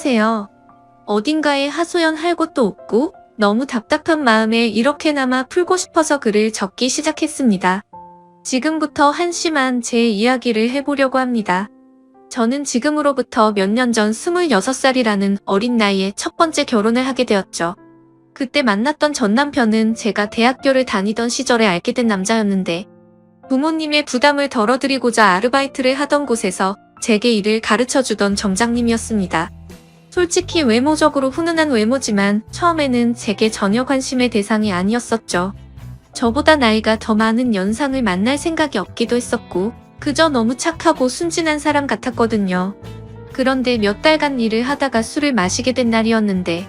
안녕하세요. 어딘가에 하소연할 곳도 없고 너무 답답한 마음에 이렇게나마 풀고 싶어서 글을 적기 시작했습니다. 지금부터 한심한 제 이야기를 해보려고 합니다. 저는 지금으로부터 몇 년 전 26살이라는 어린 나이에 첫 번째 결혼을 하게 되었죠. 그때 만났던 전 남편은 제가 대학교를 다니던 시절에 알게 된 남자였는데 부모님의 부담을 덜어드리고자 아르바이트를 하던 곳에서 제게 일을 가르쳐주던 점장님이었습니다. 솔직히 외모적으로 훈훈한 외모지만 처음에는 제게 전혀 관심의 대상이 아니었었죠. 저보다 나이가 더 많은 연상을 만날 생각이 없기도 했었고 그저 너무 착하고 순진한 사람 같았거든요. 그런데 몇 달간 일을 하다가 술을 마시게 된 날이었는데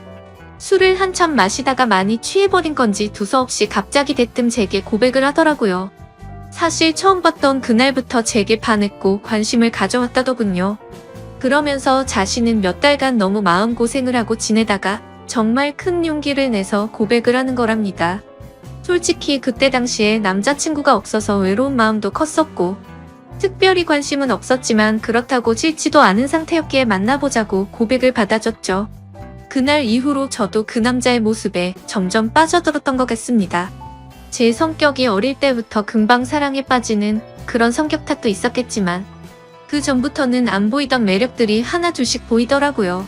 술을 한참 마시다가 많이 취해버린 건지 두서없이 갑자기 대뜸 제게 고백을 하더라고요. 사실 처음 봤던 그날부터 제게 반했고 관심을 가져왔다더군요. 그러면서 자신은 몇 달간 너무 마음고생을 하고 지내다가 정말 큰 용기를 내서 고백을 하는 거랍니다. 솔직히 그때 당시에 남자친구가 없어서 외로운 마음도 컸었고 특별히 관심은 없었지만 그렇다고 싫지도 않은 상태였기에 만나보자고 고백을 받아줬죠. 그날 이후로 저도 그 남자의 모습에 점점 빠져들었던 것 같습니다. 제 성격이 어릴 때부터 금방 사랑에 빠지는 그런 성격 탓도 있었겠지만 그 전부터는 안 보이던 매력들이 하나둘씩 보이더라고요.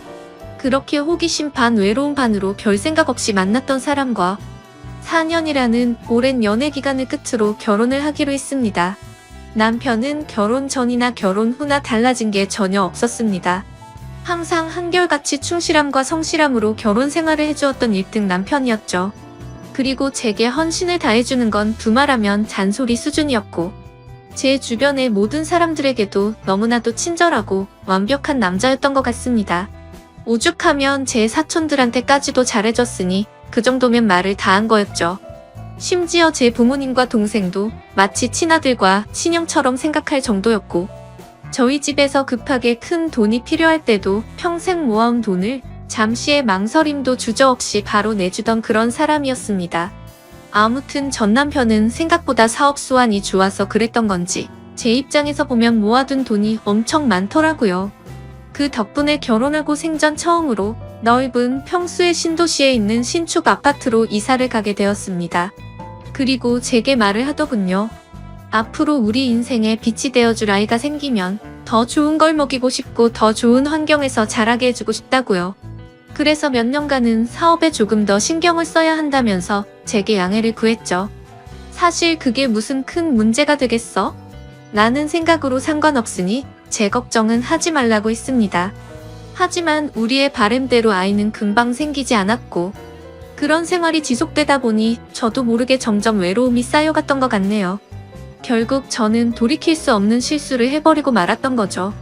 그렇게 호기심 반 외로움 반으로 별 생각 없이 만났던 사람과 4년이라는 오랜 연애 기간을 끝으로 결혼을 하기로 했습니다. 남편은 결혼 전이나 결혼 후나 달라진 게 전혀 없었습니다. 항상 한결같이 충실함과 성실함으로 결혼 생활을 해주었던 1등 남편이었죠. 그리고 제게 헌신을 다해주는 건 두말하면 잔소리 수준이었고 제 주변의 모든 사람들에게도 너무나도 친절하고 완벽한 남자였던 것 같습니다. 오죽하면 제 사촌들한테까지도 잘해줬으니 그 정도면 말을 다 한 거였죠. 심지어 제 부모님과 동생도 마치 친아들과 친형처럼 생각할 정도였고 저희 집에서 급하게 큰 돈이 필요할 때도 평생 모아온 돈을 잠시의 망설임도 주저없이 바로 내주던 그런 사람이었습니다. 아무튼 전 남편은 생각보다 사업 수완이 좋아서 그랬던 건지 제 입장에서 보면 모아둔 돈이 엄청 많더라고요. 그 덕분에 결혼하고 생전 처음으로 넓은 평수의 신도시에 있는 신축 아파트로 이사를 가게 되었습니다. 그리고 제게 말을 하더군요. 앞으로 우리 인생에 빛이 되어줄 아이가 생기면 더 좋은 걸 먹이고 싶고 더 좋은 환경에서 자라게 해주고 싶다고요. 그래서 몇 년간은 사업에 조금 더 신경을 써야 한다면서 제게 양해를 구했죠. 사실 그게 무슨 큰 문제가 되겠어? 라는 생각으로 상관없으니 제 걱정은 하지 말라고 했습니다. 하지만 우리의 바램대로 아이는 금방 생기지 않았고 그런 생활이 지속되다 보니 저도 모르게 점점 외로움이 쌓여갔던 것 같네요. 결국 저는 돌이킬 수 없는 실수를 해버리고 말았던 거죠.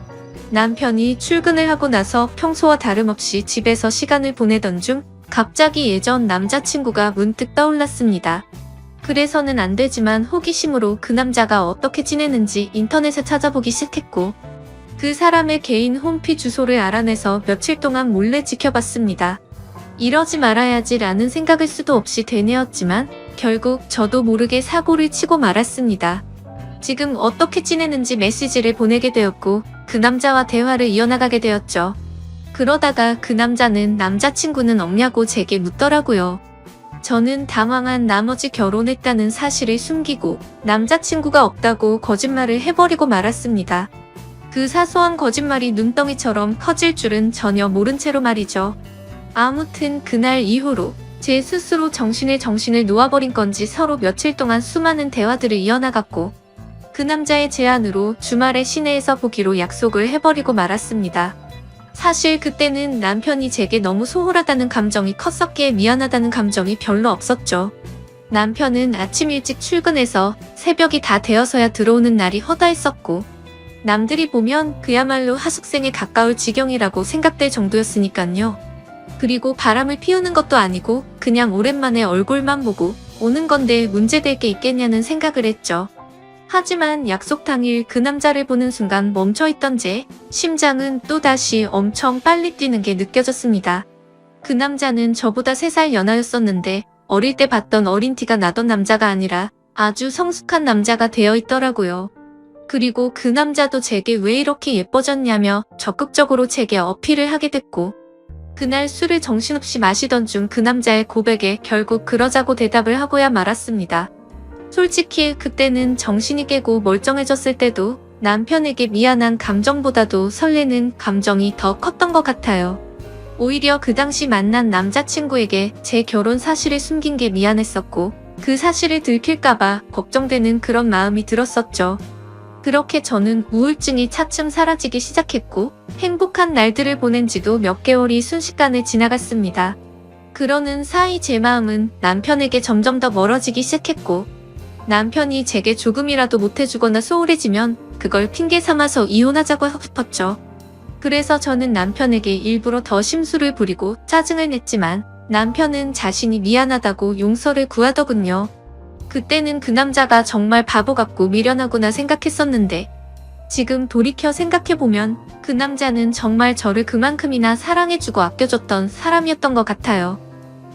남편이 출근을 하고 나서 평소와 다름없이 집에서 시간을 보내던 중 갑자기 예전 남자친구가 문득 떠올랐습니다. 그래서는 안 되지만 호기심으로 그 남자가 어떻게 지내는지 인터넷에 찾아보기 시작했고 그 사람의 개인 홈피 주소를 알아내서 며칠 동안 몰래 지켜봤습니다. 이러지 말아야지 라는 생각을 수도 없이 되뇌었지만 결국 저도 모르게 사고를 치고 말았습니다. 지금 어떻게 지내는지 메시지를 보내게 되었고 그 남자와 대화를 이어나가게 되었죠. 그러다가 그 남자는 남자친구는 없냐고 제게 묻더라고요. 저는 당황한 나머지 결혼했다는 사실을 숨기고 남자친구가 없다고 거짓말을 해버리고 말았습니다. 그 사소한 거짓말이 눈덩이처럼 커질 줄은 전혀 모른 채로 말이죠. 아무튼 그날 이후로 제 스스로 정신을 놓아버린 건지 서로 며칠 동안 수많은 대화들을 이어나갔고 그 남자의 제안으로 주말에 시내에서 보기로 약속을 해버리고 말았습니다. 사실 그때는 남편이 제게 너무 소홀하다는 감정이 컸었기에 미안하다는 감정이 별로 없었죠. 남편은 아침 일찍 출근해서 새벽이 다 되어서야 들어오는 날이 허다했었고 남들이 보면 그야말로 하숙생에 가까울 지경이라고 생각될 정도였으니깐요. 그리고 바람을 피우는 것도 아니고 그냥 오랜만에 얼굴만 보고 오는 건데 문제될 게 있겠냐는 생각을 했죠. 하지만 약속 당일 그 남자를 보는 순간 멈춰있던 제 심장은 또다시 엄청 빨리 뛰는 게 느껴졌습니다. 그 남자는 저보다 3살 연하였었는데 어릴 때 봤던 어린 티가 나던 남자가 아니라 아주 성숙한 남자가 되어 있더라고요. 그리고 그 남자도 제게 왜 이렇게 예뻐졌냐며 적극적으로 제게 어필을 하게 됐고 그날 술을 정신없이 마시던 중 그 남자의 고백에 결국 그러자고 대답을 하고야 말았습니다. 솔직히 그때는 정신이 깨고 멀쩡해졌을 때도 남편에게 미안한 감정보다도 설레는 감정이 더 컸던 것 같아요. 오히려 그 당시 만난 남자친구에게 제 결혼 사실을 숨긴 게 미안했었고 그 사실을 들킬까봐 걱정되는 그런 마음이 들었었죠. 그렇게 저는 우울증이 차츰 사라지기 시작했고 행복한 날들을 보낸 지도 몇 개월이 순식간에 지나갔습니다. 그러는 사이 제 마음은 남편에게 점점 더 멀어지기 시작했고 남편이 제게 조금이라도 못해주거나 소홀해지면 그걸 핑계 삼아서 이혼하자고 하고 싶었죠. 그래서 저는 남편에게 일부러 더 심술을 부리고 짜증을 냈지만 남편은 자신이 미안하다고 용서를 구하더군요. 그때는 그 남자가 정말 바보 같고 미련하구나 생각했었는데 지금 돌이켜 생각해보면 그 남자는 정말 저를 그만큼이나 사랑해주고 아껴줬던 사람이었던 것 같아요.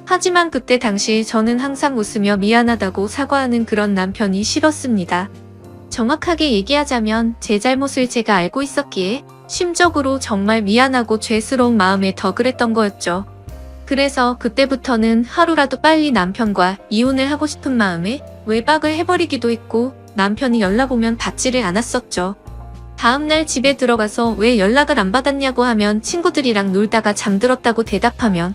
하지만 그때 당시 저는 항상 웃으며 미안하다고 사과하는 그런 남편이 싫었습니다. 정확하게 얘기하자면 제 잘못을 제가 알고 있었기에 심적으로 정말 미안하고 죄스러운 마음에 더 그랬던 거였죠. 그래서 그때부터는 하루라도 빨리 남편과 이혼을 하고 싶은 마음에 외박을 해버리기도 했고 남편이 연락 오면 받지를 않았었죠. 다음날 집에 들어가서 왜 연락을 안 받았냐고 하면 친구들이랑 놀다가 잠들었다고 대답하면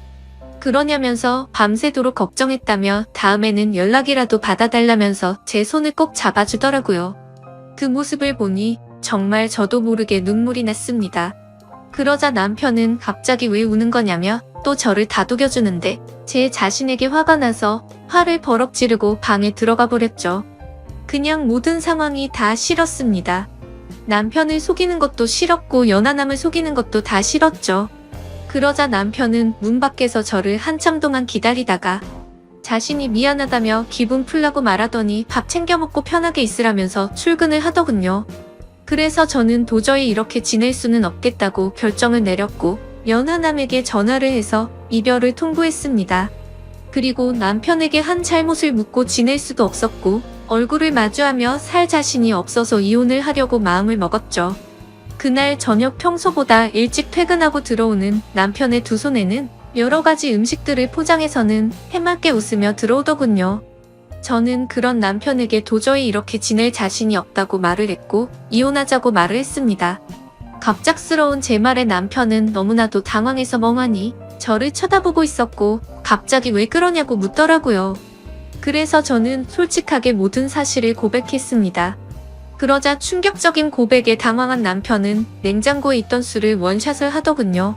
그러냐면서 밤새도록 걱정했다며 다음에는 연락이라도 받아달라면서 제 손을 꼭 잡아주더라고요. 그 모습을 보니 정말 저도 모르게 눈물이 났습니다. 그러자 남편은 갑자기 왜 우는 거냐며 또 저를 다독여주는데 제 자신에게 화가 나서 화를 버럭 지르고 방에 들어가 버렸죠. 그냥 모든 상황이 다 싫었습니다. 남편을 속이는 것도 싫었고 연하남을 속이는 것도 다 싫었죠. 그러자 남편은 문 밖에서 저를 한참 동안 기다리다가 자신이 미안하다며 기분 풀라고 말하더니 밥 챙겨 먹고 편하게 있으라면서 출근을 하더군요. 그래서 저는 도저히 이렇게 지낼 수는 없겠다고 결정을 내렸고 연하남에게 전화를 해서 이별을 통보했습니다. 그리고 남편에게 한 잘못을 묻고 지낼 수도 없었고 얼굴을 마주하며 살 자신이 없어서 이혼을 하려고 마음을 먹었죠. 그날 저녁 평소보다 일찍 퇴근하고 들어오는 남편의 두 손에는 여러 가지 음식들을 포장해서는 해맑게 웃으며 들어오더군요. 저는 그런 남편에게 도저히 이렇게 지낼 자신이 없다고 말을 했고 이혼하자고 말을 했습니다. 갑작스러운 제 말에 남편은 너무나도 당황해서 멍하니 저를 쳐다보고 있었고 갑자기 왜 그러냐고 묻더라고요. 그래서 저는 솔직하게 모든 사실을 고백했습니다. 그러자 충격적인 고백에 당황한 남편은 냉장고에 있던 술을 원샷을 하더군요.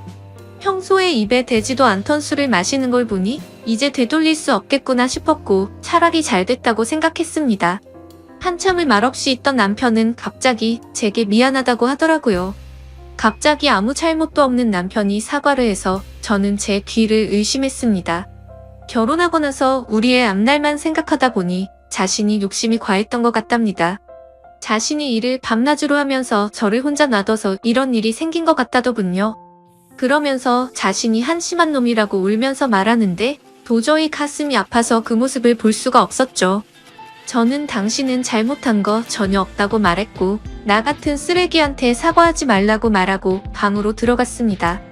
평소에 입에 대지도 않던 술을 마시는 걸 보니 이제 되돌릴 수 없겠구나 싶었고 차라리 잘 됐다고 생각했습니다. 한참을 말없이 있던 남편은 갑자기 제게 미안하다고 하더라고요. 갑자기 아무 잘못도 없는 남편이 사과를 해서 저는 제 귀를 의심했습니다. 결혼하고 나서 우리의 앞날만 생각하다 보니 자신이 욕심이 과했던 것 같답니다. 자신이 일을 밤낮으로 하면서 저를 혼자 놔둬서 이런 일이 생긴 것 같다더군요. 그러면서 자신이 한심한 놈이라고 울면서 말하는데 도저히 가슴이 아파서 그 모습을 볼 수가 없었죠. 저는 당신은 잘못한 거 전혀 없다고 말했고 나 같은 쓰레기한테 사과하지 말라고 말하고 방으로 들어갔습니다.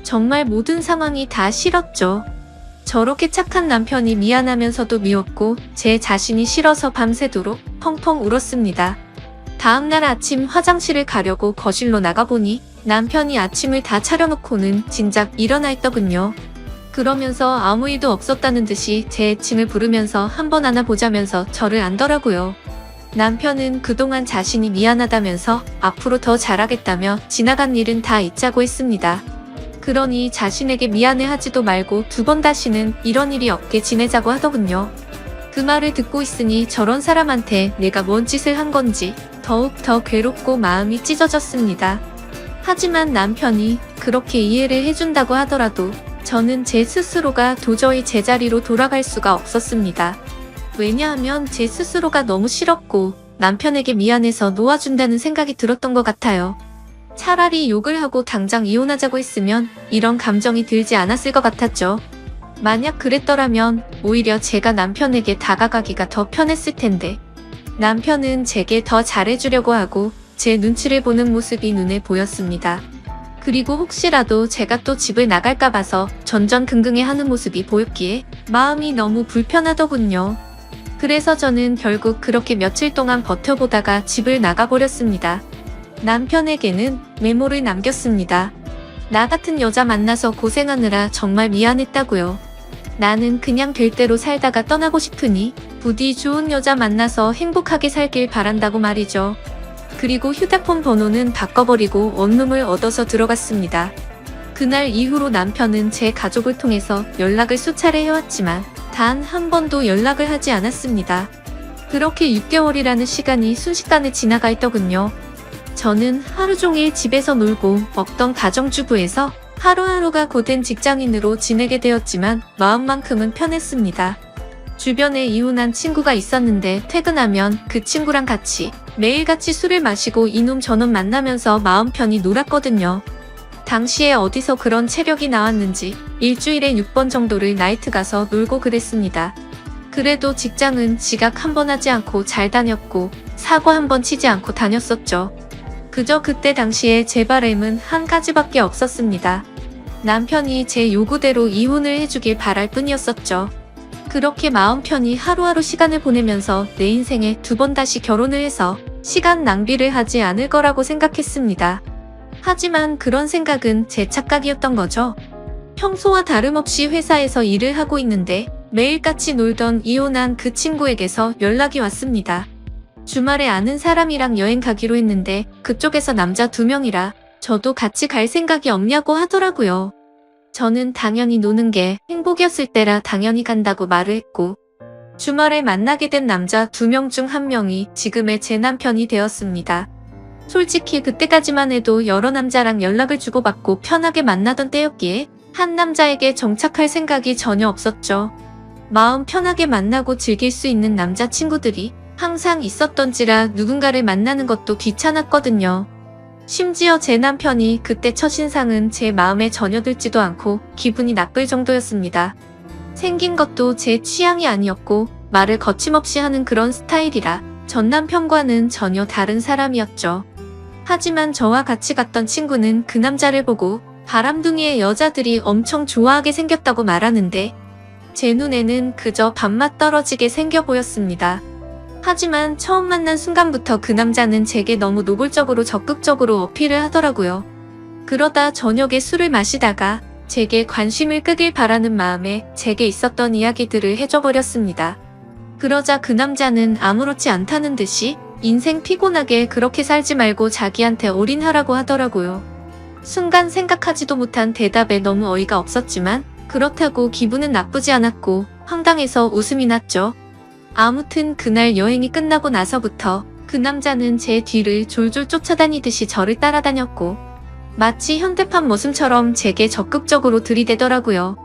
정말 모든 상황이 다 싫었죠. 저렇게 착한 남편이 미안하면서도 미웠고 제 자신이 싫어서 밤새도록 펑펑 울었습니다. 다음날 아침 화장실을 가려고 거실로 나가보니 남편이 아침을 다 차려놓고는 진작 일어나 있더군요. 그러면서 아무 일도 없었다는 듯이 제 애칭을 부르면서 한번 안아보자면서 저를 안더라고요. 남편은 그동안 자신이 미안하다면서 앞으로 더 잘하겠다며 지나간 일은 다 잊자고 했습니다. 그러니 자신에게 미안해하지도 말고 두 번 다시는 이런 일이 없게 지내자고 하더군요. 그 말을 듣고 있으니 저런 사람한테 내가 뭔 짓을 한 건지 더욱 더 괴롭고 마음이 찢어졌습니다. 하지만 남편이 그렇게 이해를 해준다고 하더라도 저는 제 스스로가 도저히 제자리로 돌아갈 수가 없었습니다. 왜냐하면 제 스스로가 너무 싫었고 남편에게 미안해서 놓아준다는 생각이 들었던 것 같아요. 차라리 욕을 하고 당장 이혼하자고 했으면 이런 감정이 들지 않았을 것 같았죠. 만약 그랬더라면 오히려 제가 남편에게 다가가기가 더 편했을 텐데 남편은 제게 더 잘해주려고 하고 제 눈치를 보는 모습이 눈에 보였습니다. 그리고 혹시라도 제가 또 집을 나갈까 봐서 전전긍긍해하는 모습이 보였기에 마음이 너무 불편하더군요. 그래서 저는 결국 그렇게 며칠 동안 버텨보다가 집을 나가버렸습니다. 남편에게는 메모를 남겼습니다. 나 같은 여자 만나서 고생하느라 정말 미안했다고요. 나는 그냥 될 대로 살다가 떠나고 싶으니 부디 좋은 여자 만나서 행복하게 살길 바란다고 말이죠. 그리고 휴대폰 번호는 바꿔버리고 원룸을 얻어서 들어갔습니다. 그날 이후로 남편은 제 가족을 통해서 연락을 수차례 해왔지만 단 한 번도 연락을 하지 않았습니다. 그렇게 6개월이라는 시간이 순식간에 지나가 있더군요. 저는 하루 종일 집에서 놀고 먹던 가정주부에서 하루하루가 고된 직장인으로 지내게 되었지만 마음만큼은 편했습니다. 주변에 이혼한 친구가 있었는데 퇴근하면 그 친구랑 같이 매일같이 술을 마시고 이놈 저놈 만나면서 마음 편히 놀았거든요. 당시에 어디서 그런 체력이 나왔는지 일주일에 6번 정도를 나이트 가서 놀고 그랬습니다. 그래도 직장은 지각 한 번 하지 않고 잘 다녔고 사고 한 번 치지 않고 다녔었죠. 그저 그때 당시에 제 바람은 한 가지밖에 없었습니다. 남편이 제 요구대로 이혼을 해주길 바랄 뿐이었었죠. 그렇게 마음 편히 하루하루 시간을 보내면서 내 인생에 2번 다시 결혼을 해서 시간 낭비를 하지 않을 거라고 생각했습니다. 하지만 그런 생각은 제 착각이었던 거죠. 평소와 다름없이 회사에서 일을 하고 있는데 매일같이 놀던 이혼한 그 친구에게서 연락이 왔습니다. 주말에 아는 사람이랑 여행 가기로 했는데 그쪽에서 남자 2명이라 저도 같이 갈 생각이 없냐고 하더라고요. 저는 당연히 노는 게 행복이었을 때라 당연히 간다고 말을 했고 주말에 만나게 된 남자 2명 중 1명이 지금의 제 남편이 되었습니다. 솔직히 그때까지만 해도 여러 남자랑 연락을 주고받고 편하게 만나던 때였기에 한 남자에게 정착할 생각이 전혀 없었죠. 마음 편하게 만나고 즐길 수 있는 남자친구들이 항상 있었던지라 누군가를 만나는 것도 귀찮았거든요. 심지어 제 남편이 그때 첫인상은 제 마음에 전혀 들지도 않고 기분이 나쁠 정도였습니다. 생긴 것도 제 취향이 아니었고 말을 거침없이 하는 그런 스타일이라 전 남편과는 전혀 다른 사람이었죠. 하지만 저와 같이 갔던 친구는 그 남자를 보고 바람둥이의 여자들이 엄청 좋아하게 생겼다고 말하는데 제 눈에는 그저 밥맛 떨어지게 생겨 보였습니다. 하지만 처음 만난 순간부터 그 남자는 제게 너무 노골적으로 적극적으로 어필을 하더라고요. 그러다 저녁에 술을 마시다가 제게 관심을 끄길 바라는 마음에 제게 있었던 이야기들을 해줘버렸습니다. 그러자 그 남자는 아무렇지 않다는 듯이 인생 피곤하게 그렇게 살지 말고 자기한테 올인하라고 하더라고요. 순간 생각하지도 못한 대답에 너무 어이가 없었지만 그렇다고 기분은 나쁘지 않았고 황당해서 웃음이 났죠. 아무튼 그날 여행이 끝나고 나서부터 그 남자는 제 뒤를 졸졸 쫓아다니듯이 저를 따라다녔고 마치 현대판 머슴처럼 제게 적극적으로 들이대더라고요.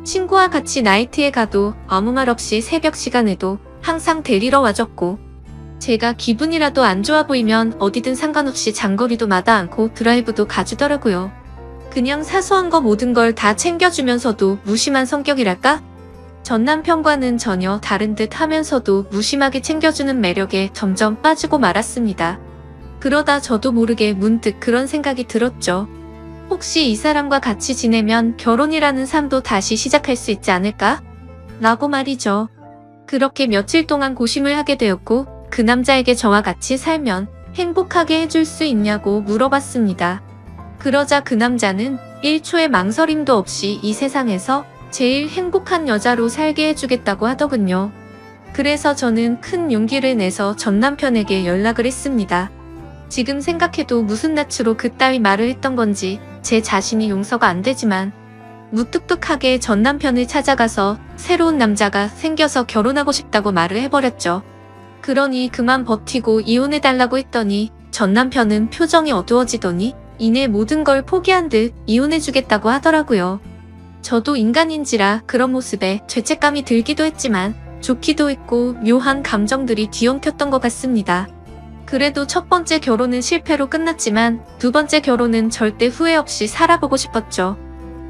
친구와 같이 나이트에 가도 아무 말 없이 새벽 시간에도 항상 데리러 와줬고 제가 기분이라도 안 좋아 보이면 어디든 상관없이 장거리도 마다 않고 드라이브도 가주더라고요. 그냥 사소한 거 모든 걸 다 챙겨주면서도 무심한 성격이랄까? 전 남편과는 전혀 다른 듯 하면서도 무심하게 챙겨주는 매력에 점점 빠지고 말았습니다. 그러다 저도 모르게 문득 그런 생각이 들었죠. 혹시 이 사람과 같이 지내면 결혼이라는 삶도 다시 시작할 수 있지 않을까? 라고 말이죠. 그렇게 며칠 동안 고심을 하게 되었고 그 남자에게 저와 같이 살면 행복하게 해줄 수 있냐고 물어봤습니다. 그러자 그 남자는 1초의 망설임도 없이 이 세상에서 제일 행복한 여자로 살게 해주겠다고 하더군요. 그래서 저는 큰 용기를 내서 전 남편에게 연락을 했습니다. 지금 생각해도 무슨 낯으로 그따위 말을 했던 건지 제 자신이 용서가 안 되지만 무뚝뚝하게 전 남편을 찾아가서 새로운 남자가 생겨서 결혼하고 싶다고 말을 해버렸죠. 그러니 그만 버티고 이혼해달라고 했더니 전 남편은 표정이 어두워지더니 이내 모든 걸 포기한 듯 이혼해주겠다고 하더라고요. 저도 인간인지라 그런 모습에 죄책감이 들기도 했지만 좋기도 했고 묘한 감정들이 뒤엉켰던 것 같습니다. 그래도 첫 번째 결혼은 실패로 끝났지만 두 번째 결혼은 절대 후회 없이 살아보고 싶었죠.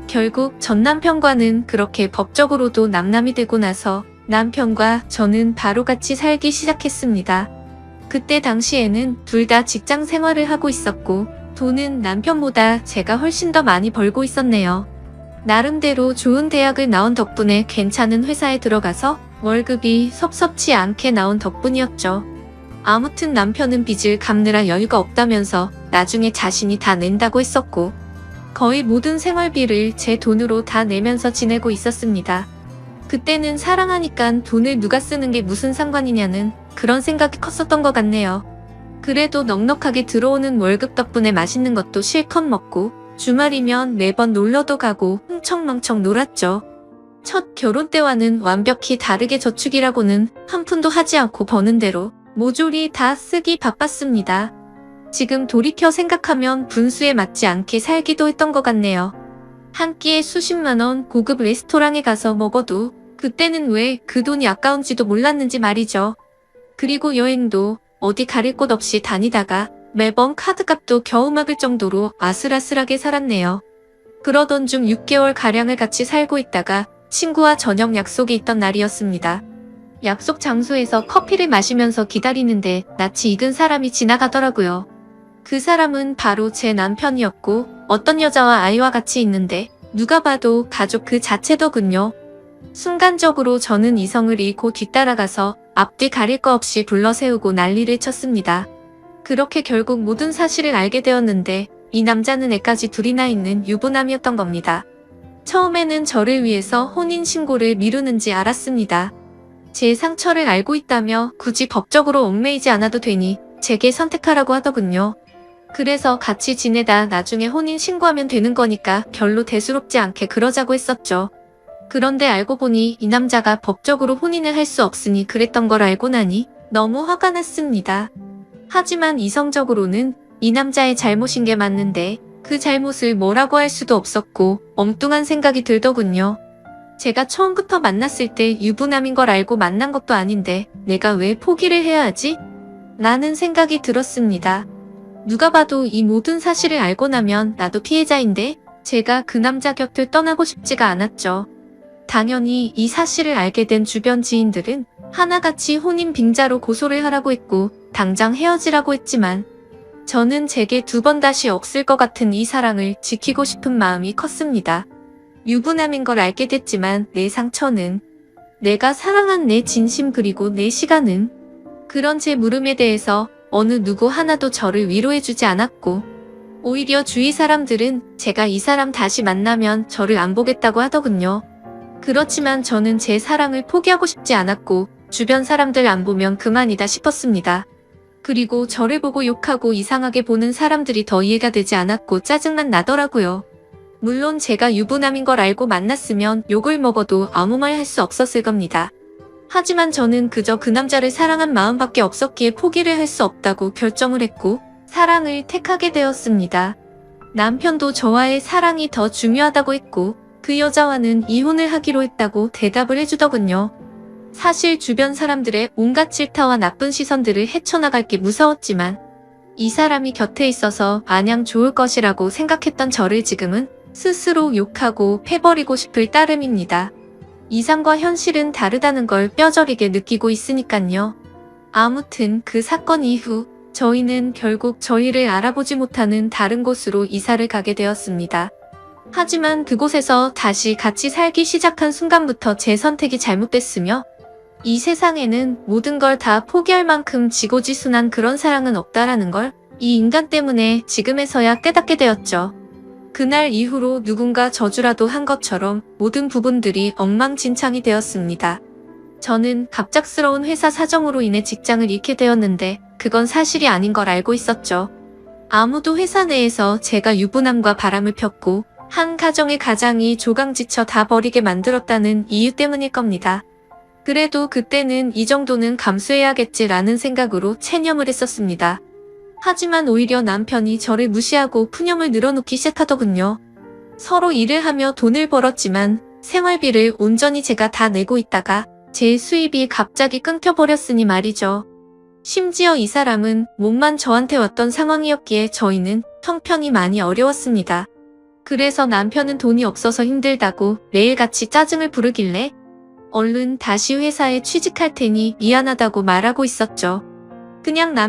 결국 전 남편과는 그렇게 법적으로도 남남이 되고 나서 남편과 저는 바로 같이 살기 시작했습니다. 그때 당시에는 둘 다 직장 생활을 하고 있었고 돈은 남편보다 제가 훨씬 더 많이 벌고 있었네요. 나름대로 좋은 대학을 나온 덕분에 괜찮은 회사에 들어가서 월급이 섭섭치 않게 나온 덕분이었죠. 아무튼 남편은 빚을 갚느라 여유가 없다면서 나중에 자신이 다 낸다고 했었고, 거의 모든 생활비를 제 돈으로 다 내면서 지내고 있었습니다. 그때는 사랑하니까 돈을 누가 쓰는 게 무슨 상관이냐는 그런 생각이 컸었던 것 같네요. 그래도 넉넉하게 들어오는 월급 덕분에 맛있는 것도 실컷 먹고 주말이면 매번 놀러도 가고 흥청망청 놀았죠. 첫 결혼 때와는 완벽히 다르게 저축이라고는 한 푼도 하지 않고 버는 대로 모조리 다 쓰기 바빴습니다. 지금 돌이켜 생각하면 분수에 맞지 않게 살기도 했던 것 같네요. 한 끼에 수십만 원 고급 레스토랑에 가서 먹어도 그때는 왜 그 돈이 아까운지도 몰랐는지 말이죠. 그리고 여행도 어디 가릴 곳 없이 다니다가 매번 카드값도 겨우 막을 정도로 아슬아슬하게 살았네요. 그러던 중 6개월가량을 같이 살고 있다가 친구와 저녁 약속이 있던 날이었습니다. 약속 장소에서 커피를 마시면서 기다리는데 낯이 익은 사람이 지나가더라고요. 그 사람은 바로 제 남편이었고 어떤 여자와 아이와 같이 있는데 누가 봐도 가족 그 자체더군요. 순간적으로 저는 이성을 잃고 뒤따라가서 앞뒤 가릴 거 없이 불러세우고 난리를 쳤습니다. 그렇게 결국 모든 사실을 알게 되었는데 이 남자는 애까지 둘이나 있는 유부남이었던 겁니다. 처음에는 저를 위해서 혼인신고를 미루는지 알았습니다. 제 상처를 알고 있다며 굳이 법적으로 얽매이지 않아도 되니 제게 선택하라고 하더군요. 그래서 같이 지내다 나중에 혼인신고하면 되는 거니까 별로 대수롭지 않게 그러자고 했었죠. 그런데 알고 보니 이 남자가 법적으로 혼인을 할 수 없으니 그랬던 걸 알고 나니 너무 화가 났습니다. 하지만 이성적으로는 이 남자의 잘못인 게 맞는데 그 잘못을 뭐라고 할 수도 없었고 엉뚱한 생각이 들더군요. 제가 처음부터 만났을 때 유부남인 걸 알고 만난 것도 아닌데 내가 왜 포기를 해야 하지? 라는 생각이 들었습니다. 누가 봐도 이 모든 사실을 알고 나면 나도 피해자인데 제가 그 남자 곁을 떠나고 싶지가 않았죠. 당연히 이 사실을 알게 된 주변 지인들은 하나같이 혼인 빙자로 고소를 하라고 했고 당장 헤어지라고 했지만 저는 제게 두 번 다시 없을 것 같은 이 사랑을 지키고 싶은 마음이 컸습니다. 유부남인 걸 알게 됐지만 내 상처는, 내가 사랑한 내 진심 그리고 내 시간은, 그런 제 물음에 대해서 어느 누구 하나도 저를 위로해주지 않았고 오히려 주위 사람들은 제가 이 사람 다시 만나면 저를 안 보겠다고 하더군요. 그렇지만 저는 제 사랑을 포기하고 싶지 않았고 주변 사람들 안 보면 그만이다 싶었습니다. 그리고 저를 보고 욕하고 이상하게 보는 사람들이 더 이해가 되지 않았고 짜증만 나더라고요. 물론 제가 유부남인 걸 알고 만났으면 욕을 먹어도 아무 말 할 수 없었을 겁니다. 하지만 저는 그저 그 남자를 사랑한 마음밖에 없었기에 포기를 할 수 없다고 결정을 했고 사랑을 택하게 되었습니다. 남편도 저와의 사랑이 더 중요하다고 했고 그 여자와는 이혼을 하기로 했다고 대답을 해주더군요. 사실 주변 사람들의 온갖 질타와 나쁜 시선들을 헤쳐나갈게 무서웠지만 이 사람이 곁에 있어서 마냥 좋을 것이라고 생각했던 저를 지금은 스스로 욕하고 패버리고 싶을 따름입니다. 이상과 현실은 다르다는 걸 뼈저리게 느끼고 있으니깐요. 아무튼 그 사건 이후 저희는 결국 저희를 알아보지 못하는 다른 곳으로 이사를 가게 되었습니다. 하지만 그곳에서 다시 같이 살기 시작한 순간부터 제 선택이 잘못됐으며 이 세상에는 모든 걸 다 포기할 만큼 지고지순한 그런 사랑은 없다라는 걸 이 인간 때문에 지금에서야 깨닫게 되었죠. 그날 이후로 누군가 저주라도 한 것처럼 모든 부분들이 엉망진창이 되었습니다. 저는 갑작스러운 회사 사정으로 인해 직장을 잃게 되었는데 그건 사실이 아닌 걸 알고 있었죠. 아무도 회사 내에서 제가 유부남과 바람을 폈고 한 가정의 가장이 조강지쳐 다 버리게 만들었다는 이유 때문일 겁니다. 그래도 그때는 이 정도는 감수해야겠지라는 생각으로 체념을 했었습니다. 하지만 오히려 남편이 저를 무시하고 푸념을 늘어놓기 시작하더군요. 서로 일을 하며 돈을 벌었지만 생활비를 온전히 제가 다 내고 있다가 제 수입이 갑자기 끊겨버렸으니 말이죠. 심지어 이 사람은 몸만 저한테 왔던 상황이었기에 저희는 형편이 많이 어려웠습니다. 그래서 남편은 돈이 없어서 힘들다고 매일같이 짜증을 부르길래 얼른 다시 회사에 취직할 테니 미안하다고 말하고 있었죠. 그냥